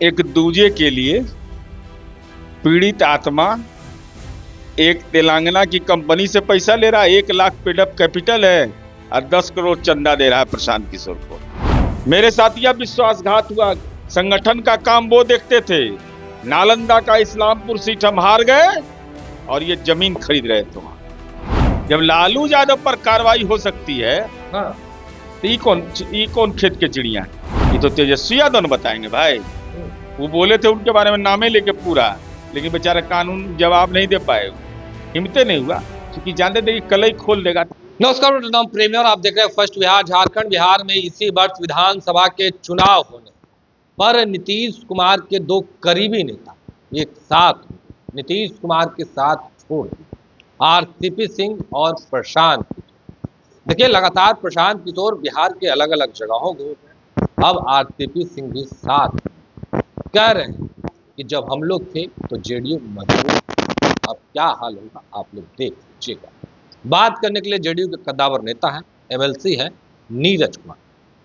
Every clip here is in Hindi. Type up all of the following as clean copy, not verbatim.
एक दूजे के लिए पीड़ित आत्मा एक तेलंगाना की कंपनी से पैसा ले रहा है। 1 लाख पेडअप कैपिटल है और 10 करोड़ चंदा दे रहा है प्रशांत किशोर को। मेरे साथ यह विश्वासघात हुआ। संगठन का काम वो देखते थे। नालंदा का इस्लामपुर सीट हम हार गए और ये जमीन खरीद रहे थे वहां। जब लालू यादव पर कार्रवाई हो सकती है तो ये कौन खेत के चिड़िया है? ये तो तेजस्वी यादव ने बताएंगे भाई। वो बोले थे उनके बारे में नामे लेके पूरा, लेकिन बेचारा कानून जवाब नहीं दे पाए, हिम्मते नहीं हुआ, क्योंकि जानते थे कि कल ही खोल देगा। नमस्कार, नाम प्रेमियर, आप देख रहे हैं फर्स्ट बिहार झारखंड। बिहार में इसी वर्ष विधानसभा के चुनाव होने पर नीतीश कुमार के 2 करीबी नेता एक साथ, नीतीश कुमार के साथ छोड़ आरसीपी सिंह और प्रशांत। देखिए, लगातार प्रशांत किशोर बिहार के अलग अलग जगहों घूम रहे हैं। अब आरसीपी सिंह भी साथ कह रहे हैं कि जब हम लोग थे तो जेडीयू मजबूत, अब क्या हाल होगा आप लोग देख लीजिएगा। बात करने के लिए जेडीयू के कद्दावर नेता हैं, एमएलसी हैं नीरज कुमार।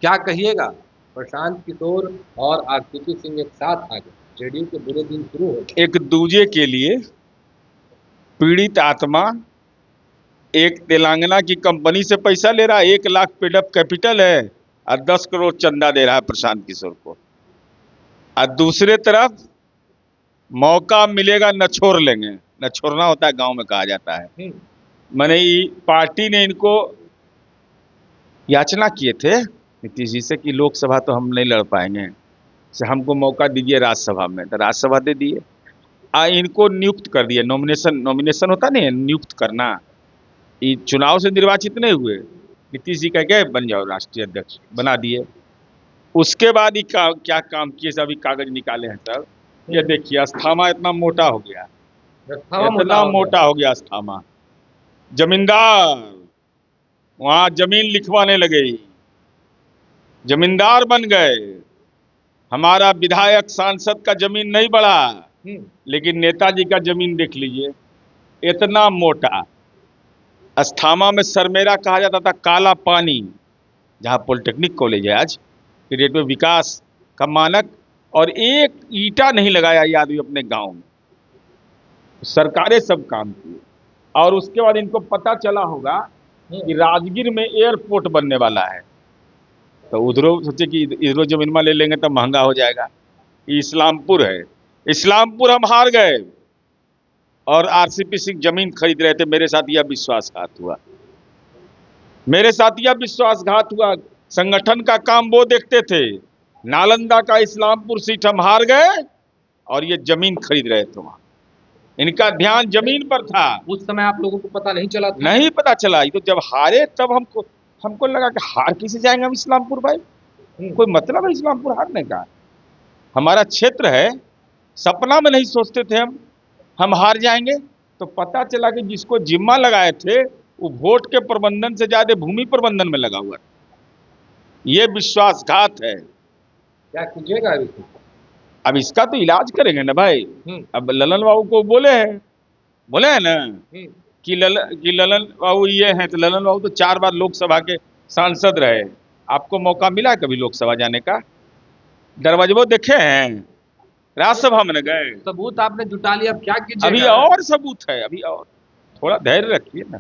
क्या कहिएगा, प्रशांत किशोर और आरसीपी सिंह एक साथ आ गए, जेडीयू के बुरे दिन शुरू हो गए। एक दूजे के लिए पीड़ित आत्मा एक तेलंगाना की कंपनी से पैसा ले रहा है। 1 लाख पेडअप कैपिटल है और 10 करोड़ चंदा दे रहा है प्रशांत किशोर को। और दूसरे तरफ मौका मिलेगा न छोड़ लेंगे। न छोड़ना होता है, गांव में कहा जाता है। मैंने पार्टी ने इनको याचना किए थे नीतीश जी से कि लोकसभा तो हम नहीं लड़ पाएंगे, से हमको मौका दीजिए राज्यसभा में। तो राज्यसभा दे दिए। इनको नियुक्त कर दिए। नॉमिनेशन होता नहीं है, नियुक्त करना। ये चुनाव से निर्वाचित नहीं हुए, नीतीश जी कह गए बन जाओ राष्ट्रीय अध्यक्ष, बना दिए। उसके बाद ही क्या काम किए, सभी कागज निकाले हैं सब। ये देखिए, अस्थामा इतना मोटा हो गया, इतना मोटा हो गया अस्थामा। जमींदार वहां जमीन लिखवाने लगे, जमींदार बन गए। हमारा विधायक सांसद का जमीन नहीं बढ़ा, लेकिन नेताजी का जमीन देख लीजिए, इतना मोटा। अस्थामा में सरमेरा कहा जाता था काला पानी, जहां पॉलिटेक्निक कॉलेज है आज के डेट में, विकास का मानक, और एक ईंटा नहीं लगाया ये आदमी अपने गांव में। सरकारें सब काम की। और उसके बाद इनको पता चला होगा कि राजगीर में एयरपोर्ट बनने वाला है, तो उधरों सोचे कि इधरों जमीन ले लेंगे तो महंगा हो जाएगा। इस्लामपुर है, इस्लामपुर हम हार गए और आरसीपी सिंह जमीन खरीद रहे थे। मेरे साथ यह विश्वासघात हुआ। मेरे साथ यह विश्वासघात हुआ। संगठन का काम वो देखते थे। नालंदा का इस्लामपुर सीट हम हार गए और ये जमीन खरीद रहे थे वहां। इनका ध्यान जमीन पर था। उस समय आप लोगों को पता नहीं चला था? नहीं पता चला। ये तो जब हारे तब हमको लगा कि हार कैसे जाएंगे हम इस्लामपुर भाई, कोई मतलब है इस्लामपुर हारने का? हमारा क्षेत्र है, सपना में नहीं सोचते थे हम हार जाएंगे। तो पता चला कि जिसको जिम्मा लगाए थे वो वोट के प्रबंधन से ज्यादा भूमि प्रबंधन में लगा हुआ। ये विश्वासघात है। क्या कीजिएगा अभी? अब इसका तो इलाज करेंगे ना भाई। अब ललन बाबू को बोले हैं ना कि ललन बाबू ये हैं, तो ललन बाबू तो 4 बार लोकसभा के सांसद रहे। आपको मौका मिला कभी लोकसभा जाने का? दरवाजे देखे हैं? राज्यसभा में गए? सबूत आपने जुटा लिया, अब क्या कीजिएगा? अभी और सबूत है, अभी और थोड़ा धैर्य रखिए ना।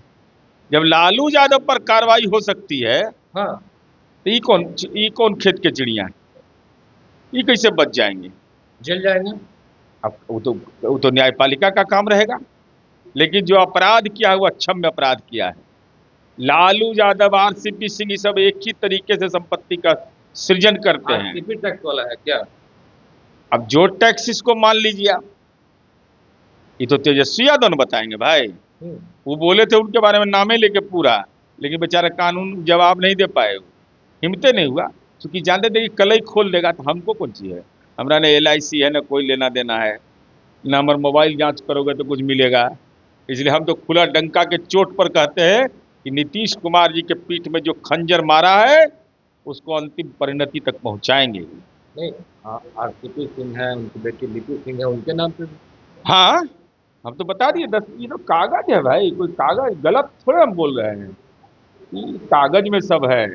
जब लालू यादव पर कार्रवाई हो सकती है तो ये कौन खेत के चिड़िया है? ये कैसे बच जाएंगे? जेल जाएंगे। अब वो तो न्यायपालिका का काम रहेगा। लेकिन जो अपराध किया है वो क्षम्य अपराध किया है। लालू यादव, आरसीपी सिंह, सब एक ही तरीके से संपत्ति का सृजन करते हैं। आरसीपी टैक्स वाला है क्या? अब जो टैक्स इसको मान लीजिए आप, ये तो तेजस्वी यादव ने बताएंगे भाई। वो बोले थे उनके बारे में नामे लेके पूरा, लेकिन बेचारा कानून जवाब नहीं दे पाए, हिम्मते नहीं हुआ, क्योंकि जानते थे कि कल ही खोल देगा। तो हमको कौन सी है? हमारा ना LIC है, ना कोई लेना देना है, ना हमारा मोबाइल जांच करोगे तो कुछ मिलेगा। इसलिए हम तो खुला डंका के चोट पर कहते हैं कि नीतीश कुमार जी के पीठ में जो खंजर मारा है उसको अंतिम परिणति तक पहुंचाएंगे। नहीं, आरसीपी सिंह है, उनकी बेटी लिपि सिंह है, उनके नाम पे। हाँ, हम तो बता दिए। 10 ये तो कागज है भाई, कोई कागज गलत थोड़े हम बोल रहे हैं। कागज में सब है,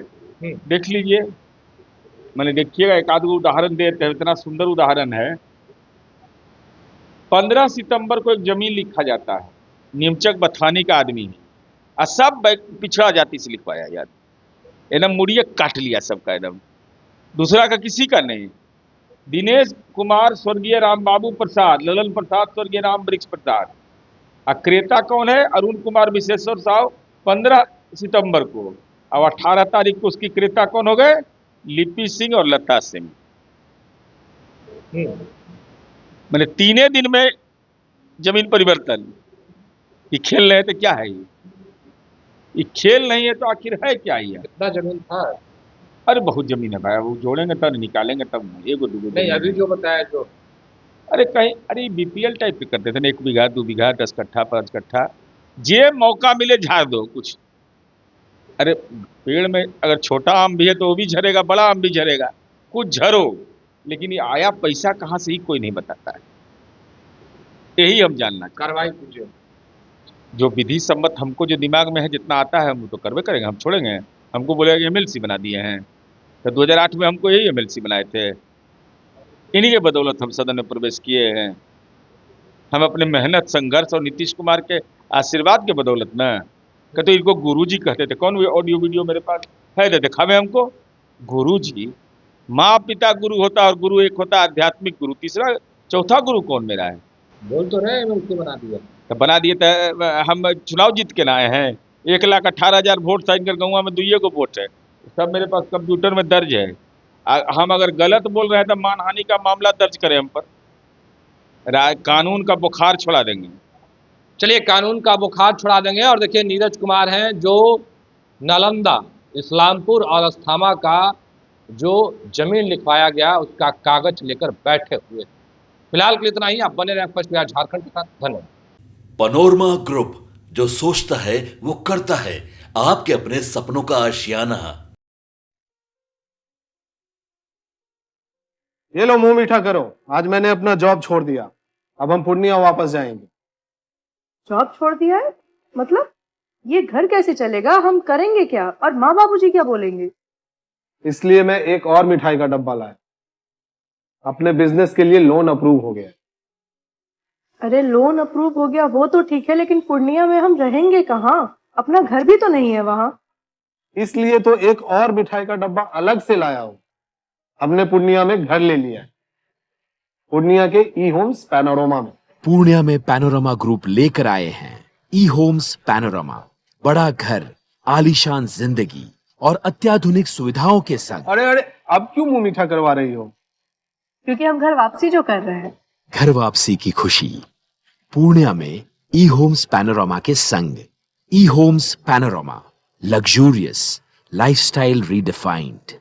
देख लीजिए। मैंने देखिएगा एक आध गो उदाहरण देते हैं, इतना सुंदर उदाहरण है। 15 सितंबर को एक जमीन लिखा जाता है, नीमचक बथानी का आदमी है, और सब पिछड़ा जाति से लिखवाया यार, एकदम मुड़िए काट लिया सबका एकदम, दूसरा का किसी का नहीं। दिनेश कुमार स्वर्गीय राम बाबू प्रसाद, ललन प्रसाद स्वर्गीय राम वृक्ष प्रसाद, और क्रेता कौन है? अरुण कुमार विशेश्वर साहु 15 सितंबर को, और 18 तारीख को उसकी क्रेता कौन हो गए? लिपि सिंह और लता सिंह। मैंने 3 दिन में जमीन परिवर्तन। ये खेल रहे थे क्या है? ये खेल नहीं है तो आखिर है क्या? ये कितना जमीन था? अरे बहुत जमीन है भाई, वो जोड़ेंगे तब निकालेंगे तब, एगो दूगो नहीं अभी जो बताया जो, अरे कहीं, अरे बीपीएल टाइप के करते थे ना, 1 बीघा 2 बीघा 10 कट्ठा 5 कट्ठा, जे मौका मिले झाड़ दो कुछ। अरे पेड़ में अगर छोटा आम भी है तो वो भी झरेगा, बड़ा आम भी झरेगा, कुछ झरो, लेकिन ये आया पैसा कहाँ से ही कोई नहीं बताता है। यही हम जानना, कार्रवाई कीजिए। जो विधि सम्मत हमको जो दिमाग में है जितना आता है हम तो करवे करेंगे, हम छोड़ेंगे? हमको बोलेगा एमएलसी बना दिए हैं, तो 2008 में हमको यही एमएलसी बनाए थे, इन्हीं के बदौलत हम सदन में प्रवेश किए हैं। हम अपने मेहनत संघर्ष और नीतीश कुमार के आशीर्वाद के बदौलत ना, कहते इनको गुरुजी कहते थे। कौन ऑडियो वीडियो मेरे पास है, दे दिखावे हमको। गुरुजी, माँ पिता गुरु होता और गुरु एक होता आध्यात्मिक गुरु, तीसरा चौथा गुरु कौन मेरा है? बोल तो रहे एमएलसी बना दिया, तो बना दिए तो हम चुनाव जीत के लाए हैं। 1,18,000 वोट था, इनकर गाँव में 2 गो वोट है, सब मेरे पास कंप्यूटर में दर्ज है। हम अगर गलत बोल रहे हैं तो मानहानि का मामला दर्ज करें हम पर, कानून का बुखार छुड़ा देंगे। चलिए कानून का बुखार छुड़ा देंगे। और देखिए नीरज कुमार हैं जो नालंदा, इस्लामपुर और अस्थामा का जो जमीन लिखवाया गया उसका कागज लेकर बैठे हुए। फिलहाल के लिए इतना ही। आप बने रहें फर्स्ट बिहार झारखंड के साथ। धन्यवाद। पनोरमा ग्रुप, जो सोचता है वो करता है, आपके अपने सपनों का आशियाना। ये लो मुंह मीठा करो, आज मैंने अपना जॉब छोड़ दिया, अब हम पूर्णिया वापस जाएंगे। जॉब छोड़ दिया है? मतलब ये घर कैसे चलेगा? हम करेंगे क्या? और माँ बाबूजी क्या बोलेंगे? इसलिए मैं एक और मिठाई का डब्बा लाया, अपने बिजनेस के लिए लोन अप्रूव हो गया। अरे लोन अप्रूव हो गया वो तो ठीक है, लेकिन पूर्णिया में हम रहेंगे कहाँ? अपना घर भी तो नहीं है वहाँ। इसलिए तो एक और मिठाई का डब्बा अलग से लाया हूँ। हमने पूर्णिया में घर ले लिया है, पूर्णिया के ई होम्स पैनोरमा में। पूर्णिया में पैनोरमा ग्रुप लेकर आए हैं ई होम्स पैनोरमा, बड़ा घर, आलीशान जिंदगी और अत्याधुनिक सुविधाओं के संग। अरे अरे, अब क्यों मुंह मीठा करवा रही हो? क्योंकि हम घर वापसी जो कर रहे हैं। घर वापसी की खुशी पूर्णिया में ई होम्स पैनोरमा के संग। E homes panorama, luxurious lifestyle redefined.